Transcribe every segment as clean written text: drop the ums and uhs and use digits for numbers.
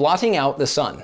Blotting out the sun.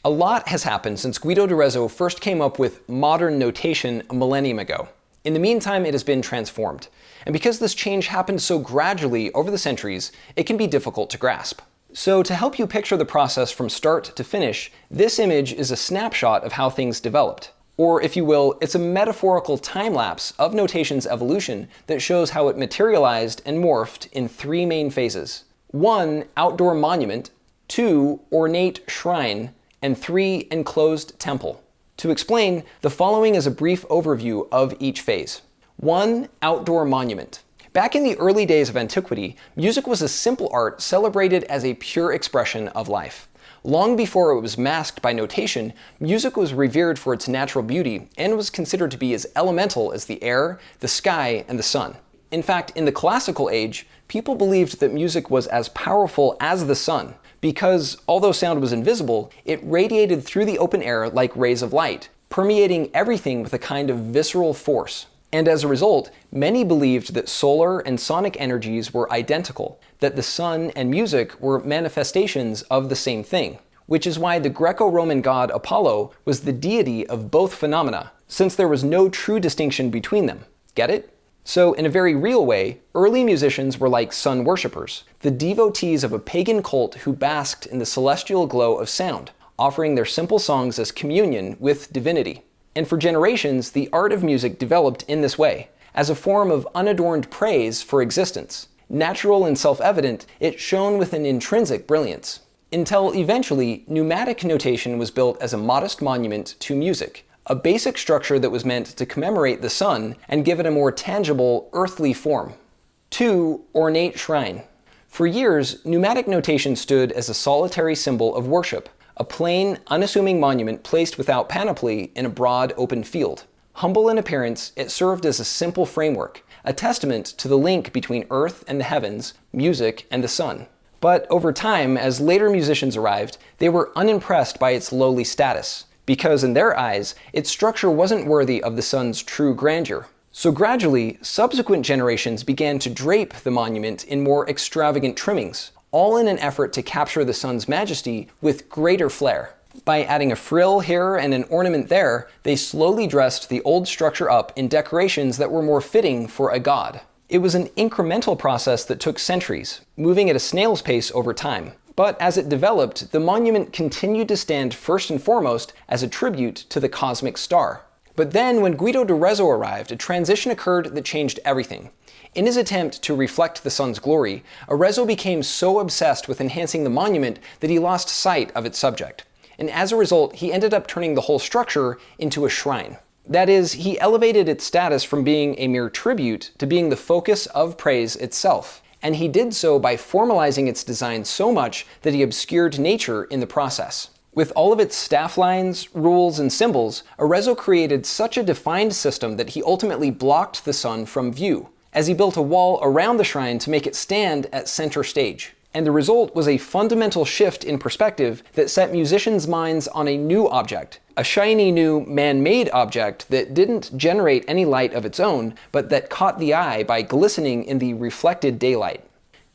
A lot has happened since Guido d'Arezzo first came up with modern notation a millennium ago. In the meantime, it has been transformed. And because this change happened so gradually over the centuries, it can be difficult to grasp. So to help you picture the process from start to finish, this image is a snapshot of how things developed. Or if you will, it's a metaphorical time-lapse of notation's evolution that shows how it materialized and morphed in three main phases. 1. Outdoor monument. 2. Ornate shrine. And 3. Enclosed temple. To explain, the following is a brief overview of each phase. 1. Outdoor monument. Back in the early days of antiquity, music was a simple art celebrated as a pure expression of life. Long before it was masked by notation, music was revered for its natural beauty and was considered to be as elemental as the air, the sky, and the sun. In fact, in the classical age, people believed that music was as powerful as the sun, because although sound was invisible, it radiated through the open air like rays of light, permeating everything with a kind of visceral force. And as a result, many believed that solar and sonic energies were identical, that the sun and music were manifestations of the same thing, which is why the Greco-Roman god Apollo was the deity of both phenomena, since there was no true distinction between them. Get it? So in a very real way, early musicians were like sun worshippers, the devotees of a pagan cult who basked in the celestial glow of sound, offering their simple songs as communion with divinity. And for generations, the art of music developed in this way, as a form of unadorned praise for existence. Natural and self-evident, it shone with an intrinsic brilliance. Until eventually, pneumatic notation was built as a modest monument to music, a basic structure that was meant to commemorate the sun and give it a more tangible, earthly form. 2. Ornate shrine. For years, pneumatic notation stood as a solitary symbol of worship, a plain, unassuming monument placed without panoply in a broad, open field. Humble in appearance, it served as a simple framework, a testament to the link between earth and the heavens, music and the sun. But over time, as later musicians arrived, they were unimpressed by its lowly status, because in their eyes, its structure wasn't worthy of the sun's true grandeur. So gradually, subsequent generations began to drape the monument in more extravagant trimmings, all in an effort to capture the sun's majesty with greater flair. By adding a frill here and an ornament there, they slowly dressed the old structure up in decorations that were more fitting for a god. It was an incremental process that took centuries, moving at a snail's pace over time. But as it developed, the monument continued to stand first and foremost as a tribute to the cosmic star. But then, when Guido d'Arezzo arrived, a transition occurred that changed everything. In his attempt to reflect the sun's glory, Arezzo became so obsessed with enhancing the monument that he lost sight of its subject. And as a result, he ended up turning the whole structure into a shrine. That is, he elevated its status from being a mere tribute to being the focus of praise itself. And he did so by formalizing its design so much that he obscured nature in the process. With all of its staff lines, rules, and symbols, Arezzo created such a defined system that he ultimately blocked the sun from view, as he built a wall around the shrine to make it stand at center stage. And the result was a fundamental shift in perspective that set musicians' minds on a new object, a shiny new man-made object that didn't generate any light of its own, but that caught the eye by glistening in the reflected daylight.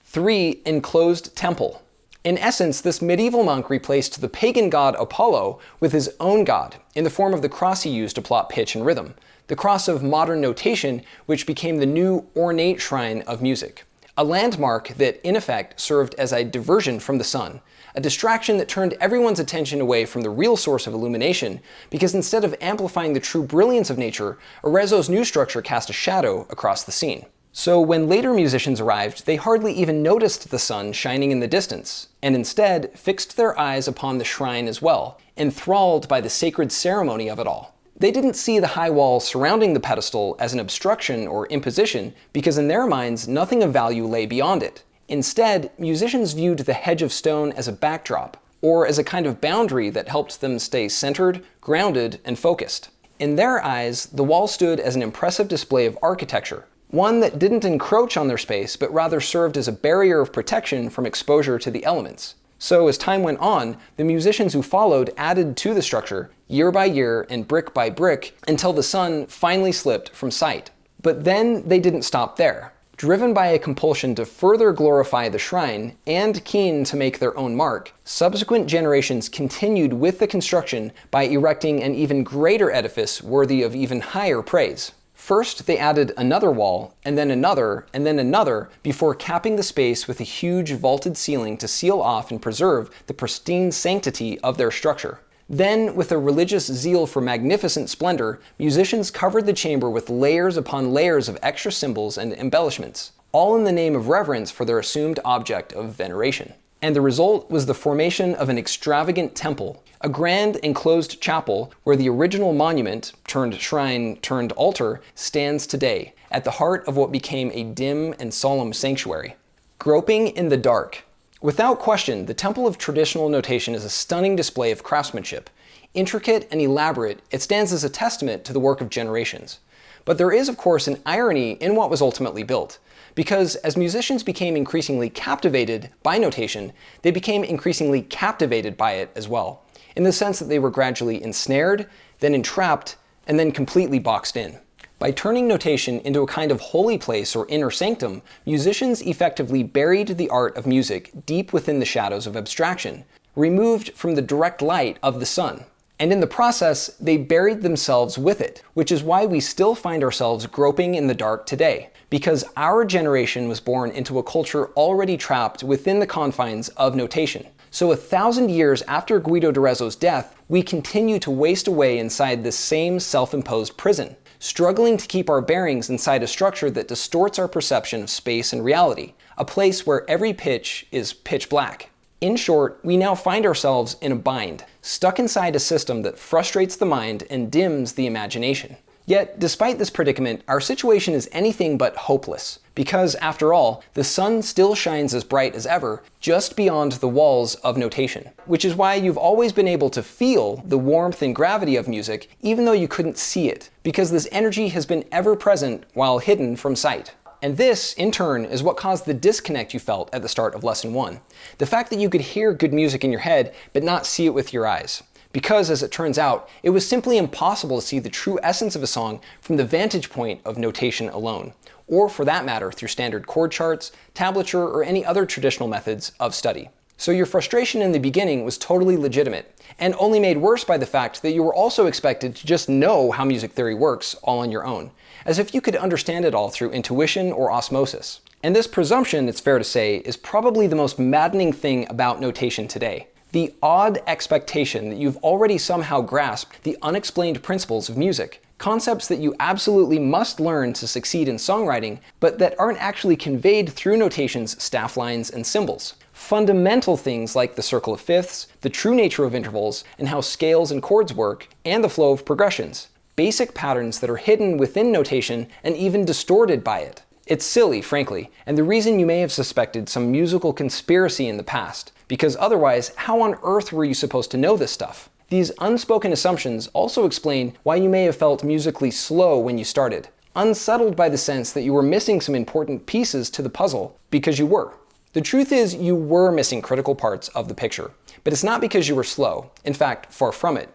3. Enclosed temple. In essence, this medieval monk replaced the pagan god Apollo with his own god, in the form of the cross he used to plot pitch and rhythm, the cross of modern notation, which became the new ornate shrine of music. A landmark that, in effect, served as a diversion from the sun, a distraction that turned everyone's attention away from the real source of illumination, because instead of amplifying the true brilliance of nature, Arezzo's new structure cast a shadow across the scene. So when later musicians arrived, they hardly even noticed the sun shining in the distance, and instead fixed their eyes upon the shrine as well, enthralled by the sacred ceremony of it all. They didn't see the high wall surrounding the pedestal as an obstruction or imposition, because in their minds nothing of value lay beyond it. Instead, musicians viewed the hedge of stone as a backdrop, or as a kind of boundary that helped them stay centered, grounded, and focused. In their eyes, the wall stood as an impressive display of architecture, one that didn't encroach on their space, but rather served as a barrier of protection from exposure to the elements. So as time went on, the musicians who followed added to the structure, year by year and brick by brick, until the sun finally slipped from sight. But then they didn't stop there. Driven by a compulsion to further glorify the shrine and keen to make their own mark, subsequent generations continued with the construction by erecting an even greater edifice worthy of even higher praise. First, they added another wall, and then another, before capping the space with a huge vaulted ceiling to seal off and preserve the pristine sanctity of their structure. Then, with a religious zeal for magnificent splendor, musicians covered the chamber with layers upon layers of extra symbols and embellishments, all in the name of reverence for their assumed object of veneration. And the result was the formation of an extravagant temple, a grand enclosed chapel where the original monument, turned shrine, turned altar, stands today, at the heart of what became a dim and solemn sanctuary. Groping in the dark. Without question, the Temple of Traditional Notation is a stunning display of craftsmanship. Intricate and elaborate, it stands as a testament to the work of generations. But there is, of course, an irony in what was ultimately built. Because as musicians became increasingly captivated by notation, they became increasingly captivated by it as well, in the sense that they were gradually ensnared, then entrapped, and then completely boxed in. By turning notation into a kind of holy place or inner sanctum, musicians effectively buried the art of music deep within the shadows of abstraction, removed from the direct light of the sun. And in the process, they buried themselves with it, which is why we still find ourselves groping in the dark today. Because our generation was born into a culture already trapped within the confines of notation. So 1,000 years after Guido d'Arezzo's death, we continue to waste away inside this same self-imposed prison, struggling to keep our bearings inside a structure that distorts our perception of space and reality, a place where every pitch is pitch black. In short, we now find ourselves in a bind, stuck inside a system that frustrates the mind and dims the imagination. Yet, despite this predicament, our situation is anything but hopeless, because, after all, the sun still shines as bright as ever, just beyond the walls of notation. Which is why you've always been able to feel the warmth and gravity of music, even though you couldn't see it, because this energy has been ever present while hidden from sight. And this, in turn, is what caused the disconnect you felt at the start of Lesson 1. The fact that you could hear good music in your head, but not see it with your eyes. Because, as it turns out, it was simply impossible to see the true essence of a song from the vantage point of notation alone, or for that matter, through standard chord charts, tablature, or any other traditional methods of study. So your frustration in the beginning was totally legitimate, and only made worse by the fact that you were also expected to just know how music theory works all on your own, as if you could understand it all through intuition or osmosis. And this presumption, it's fair to say, is probably the most maddening thing about notation today. The odd expectation that you've already somehow grasped the unexplained principles of music, concepts that you absolutely must learn to succeed in songwriting, but that aren't actually conveyed through notation's staff lines and symbols. Fundamental things like the circle of fifths, the true nature of intervals, and how scales and chords work, and the flow of progressions. Basic patterns that are hidden within notation and even distorted by it. It's silly, frankly, and the reason you may have suspected some musical conspiracy in the past, because otherwise, how on earth were you supposed to know this stuff? These unspoken assumptions also explain why you may have felt musically slow when you started, unsettled by the sense that you were missing some important pieces to the puzzle, because you were. The truth is, you were missing critical parts of the picture, but it's not because you were slow. In fact, far from it.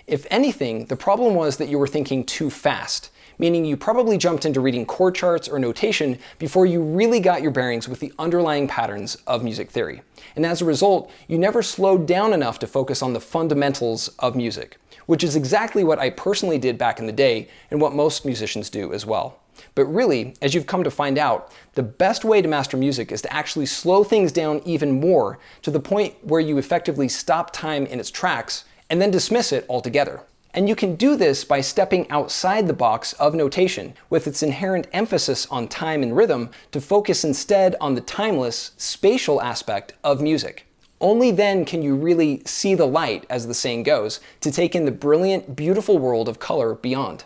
If anything, the problem was that you were thinking too fast, meaning you probably jumped into reading chord charts or notation before you really got your bearings with the underlying patterns of music theory. And as a result, you never slowed down enough to focus on the fundamentals of music, which is exactly what I personally did back in the day and what most musicians do as well. But really, as you've come to find out, the best way to master music is to actually slow things down even more to the point where you effectively stop time in its tracks and then dismiss it altogether. And you can do this by stepping outside the box of notation, with its inherent emphasis on time and rhythm, to focus instead on the timeless, spatial aspect of music. Only then can you really see the light, as the saying goes, to take in the brilliant, beautiful world of color beyond.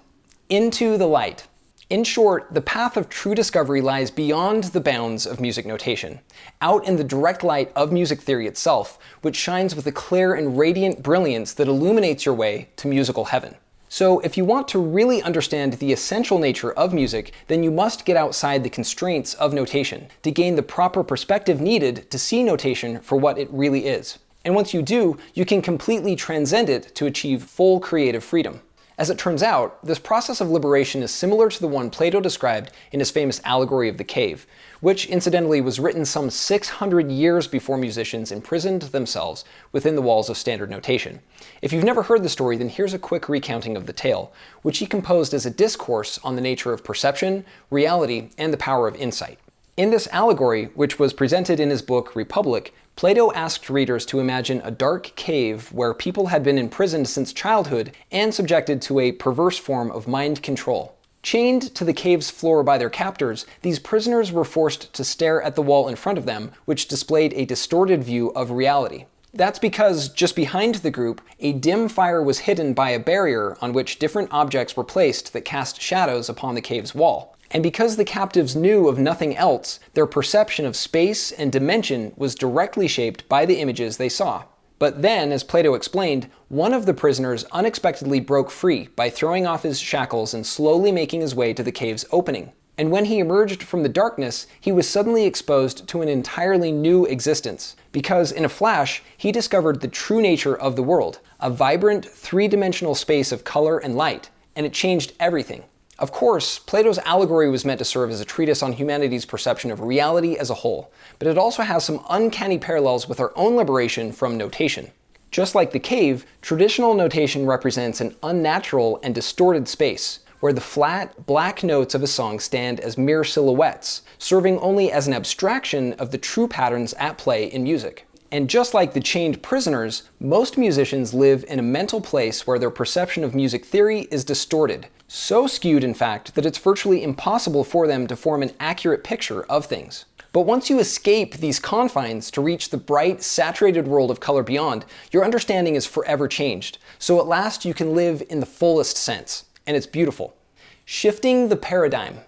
Into the light. In short, the path of true discovery lies beyond the bounds of music notation, out in the direct light of music theory itself, which shines with a clear and radiant brilliance that illuminates your way to musical heaven. So if you want to really understand the essential nature of music, then you must get outside the constraints of notation to gain the proper perspective needed to see notation for what it really is. And once you do, you can completely transcend it to achieve full creative freedom. As it turns out, this process of liberation is similar to the one Plato described in his famous allegory of the cave, which incidentally was written some 600 years before musicians imprisoned themselves within the walls of standard notation. If you've never heard the story, then here's a quick recounting of the tale, which he composed as a discourse on the nature of perception, reality, and the power of insight. In this allegory, which was presented in his book Republic, Plato asked readers to imagine a dark cave where people had been imprisoned since childhood and subjected to a perverse form of mind control. Chained to the cave's floor by their captors, these prisoners were forced to stare at the wall in front of them, which displayed a distorted view of reality. That's because, just behind the group, a dim fire was hidden by a barrier on which different objects were placed that cast shadows upon the cave's wall. And because the captives knew of nothing else, their perception of space and dimension was directly shaped by the images they saw. But then, as Plato explained, one of the prisoners unexpectedly broke free by throwing off his shackles and slowly making his way to the cave's opening. And when he emerged from the darkness, he was suddenly exposed to an entirely new existence, because in a flash, he discovered the true nature of the world, a vibrant, three-dimensional space of color and light, and it changed everything. Of course, Plato's allegory was meant to serve as a treatise on humanity's perception of reality as a whole, but it also has some uncanny parallels with our own liberation from notation. Just like the cave, traditional notation represents an unnatural and distorted space, where the flat, black notes of a song stand as mere silhouettes, serving only as an abstraction of the true patterns at play in music. And just like the chained prisoners, most musicians live in a mental place where their perception of music theory is distorted, so skewed in fact that it's virtually impossible for them to form an accurate picture of things. But once you escape these confines to reach the bright, saturated world of color beyond, your understanding is forever changed, so at last you can live in the fullest sense. And it's beautiful. Shifting the paradigm.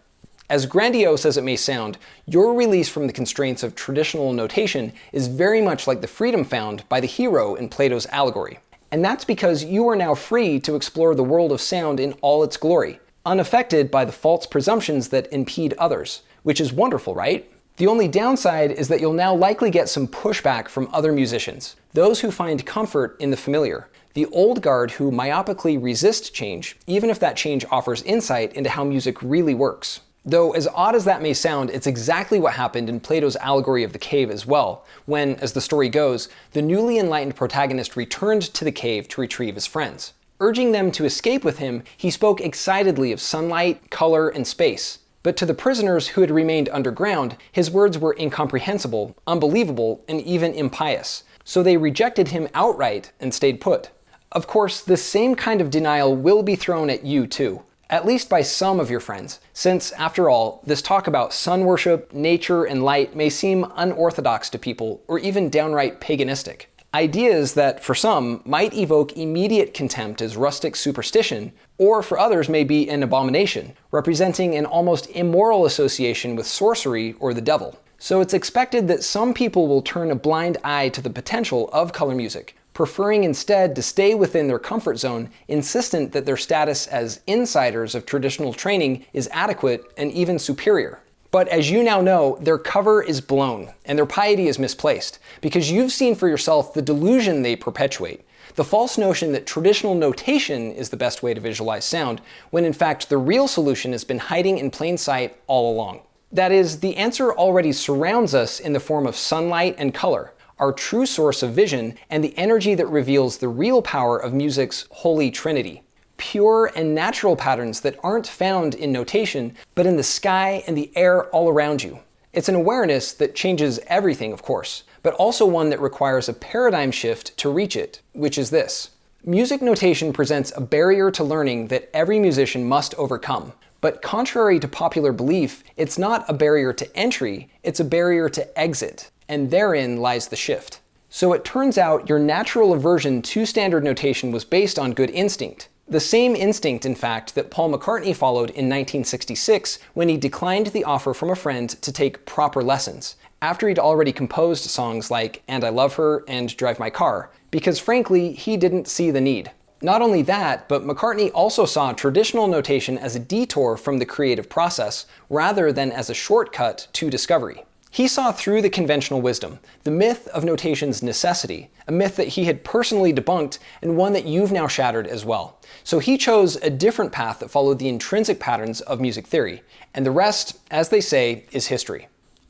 As grandiose as it may sound, your release from the constraints of traditional notation is very much like the freedom found by the hero in Plato's allegory. And that's because you are now free to explore the world of sound in all its glory, unaffected by the false presumptions that impede others, which is wonderful, right? The only downside is that you'll now likely get some pushback from other musicians, those who find comfort in the familiar, the old guard who myopically resist change, even if that change offers insight into how music really works. Though, as odd as that may sound, it's exactly what happened in Plato's allegory of the cave as well, when, as the story goes, the newly enlightened protagonist returned to the cave to retrieve his friends. Urging them to escape with him, he spoke excitedly of sunlight, color, and space. But to the prisoners who had remained underground, his words were incomprehensible, unbelievable, and even impious. So they rejected him outright and stayed put. Of course, this same kind of denial will be thrown at you too. At least by some of your friends, since, after all, this talk about sun worship, nature, and light may seem unorthodox to people, or even downright paganistic. Ideas that, for some, might evoke immediate contempt as rustic superstition, or for others may be an abomination, representing an almost immoral association with sorcery or the devil. So it's expected that some people will turn a blind eye to the potential of color music, preferring instead to stay within their comfort zone, insistent that their status as insiders of traditional training is adequate and even superior. But as you now know, their cover is blown, and their piety is misplaced, because you've seen for yourself the delusion they perpetuate, the false notion that traditional notation is the best way to visualize sound, when in fact the real solution has been hiding in plain sight all along. That is, the answer already surrounds us in the form of sunlight and color, our true source of vision, and the energy that reveals the real power of music's holy trinity. Pure and natural patterns that aren't found in notation, but in the sky and the air all around you. It's an awareness that changes everything, of course, but also one that requires a paradigm shift to reach it, which is this. Music notation presents a barrier to learning that every musician must overcome. But contrary to popular belief, it's not a barrier to entry, it's a barrier to exit. And therein lies the shift. So it turns out your natural aversion to standard notation was based on good instinct. The same instinct, in fact, that Paul McCartney followed in 1966 when he declined the offer from a friend to take proper lessons, after he'd already composed songs like And I Love Her and Drive My Car, because frankly, he didn't see the need. Not only that, but McCartney also saw traditional notation as a detour from the creative process, rather than as a shortcut to discovery. He saw through the conventional wisdom, the myth of notation's necessity, a myth that he had personally debunked and one that you've now shattered as well. So he chose a different path that followed the intrinsic patterns of music theory, and the rest, as they say, is history.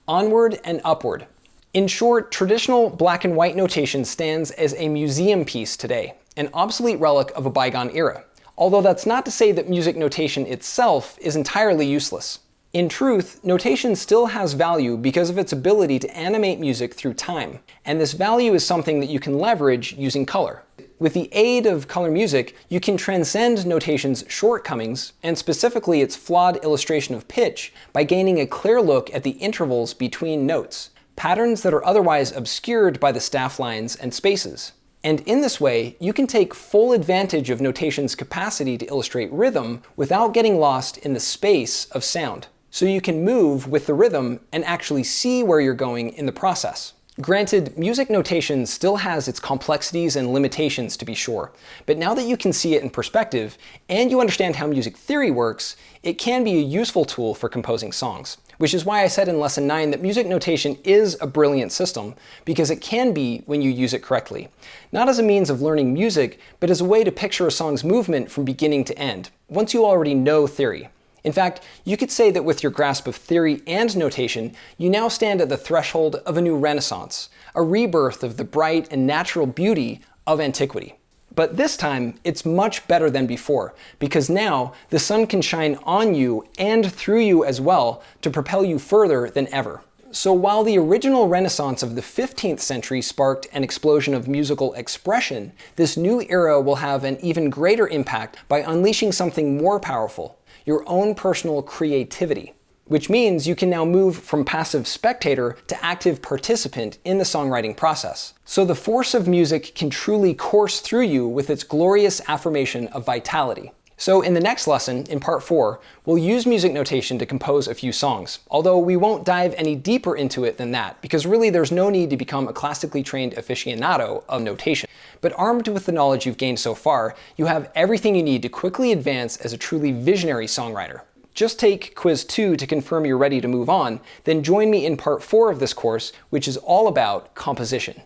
Onward and upward. In short, traditional black and white notation stands as a museum piece today, an obsolete relic of a bygone era. Although that's not to say that music notation itself is entirely useless. In truth, notation still has value because of its ability to animate music through time, and this value is something that you can leverage using color. With the aid of color music, you can transcend notation's shortcomings, and specifically its flawed illustration of pitch, by gaining a clear look at the intervals between notes, patterns that are otherwise obscured by the staff lines and spaces. And in this way, you can take full advantage of notation's capacity to illustrate rhythm without getting lost in the space of sound. So you can move with the rhythm and actually see where you're going in the process. Granted, music notation still has its complexities and limitations to be sure, but now that you can see it in perspective, and you understand how music theory works, it can be a useful tool for composing songs. Which is why I said in Lesson 9 that music notation is a brilliant system, because it can be when you use it correctly. Not as a means of learning music, but as a way to picture a song's movement from beginning to end, once you already know theory. In fact, you could say that with your grasp of theory and notation, you now stand at the threshold of a new renaissance, a rebirth of the bright and natural beauty of antiquity. But this time, it's much better than before, because now the sun can shine on you and through you as well to propel you further than ever. So while the original Renaissance of the 15th century sparked an explosion of musical expression, this new era will have an even greater impact by unleashing something more powerful, your own personal creativity. Which means you can now move from passive spectator to active participant in the songwriting process. So the force of music can truly course through you with its glorious affirmation of vitality. So in the next lesson, in part 4, we'll use music notation to compose a few songs, although we won't dive any deeper into it than that, because really there's no need to become a classically trained aficionado of notation. But armed with the knowledge you've gained so far, you have everything you need to quickly advance as a truly visionary songwriter. Just take quiz 2 to confirm you're ready to move on, then join me in part 4 of this course, which is all about composition.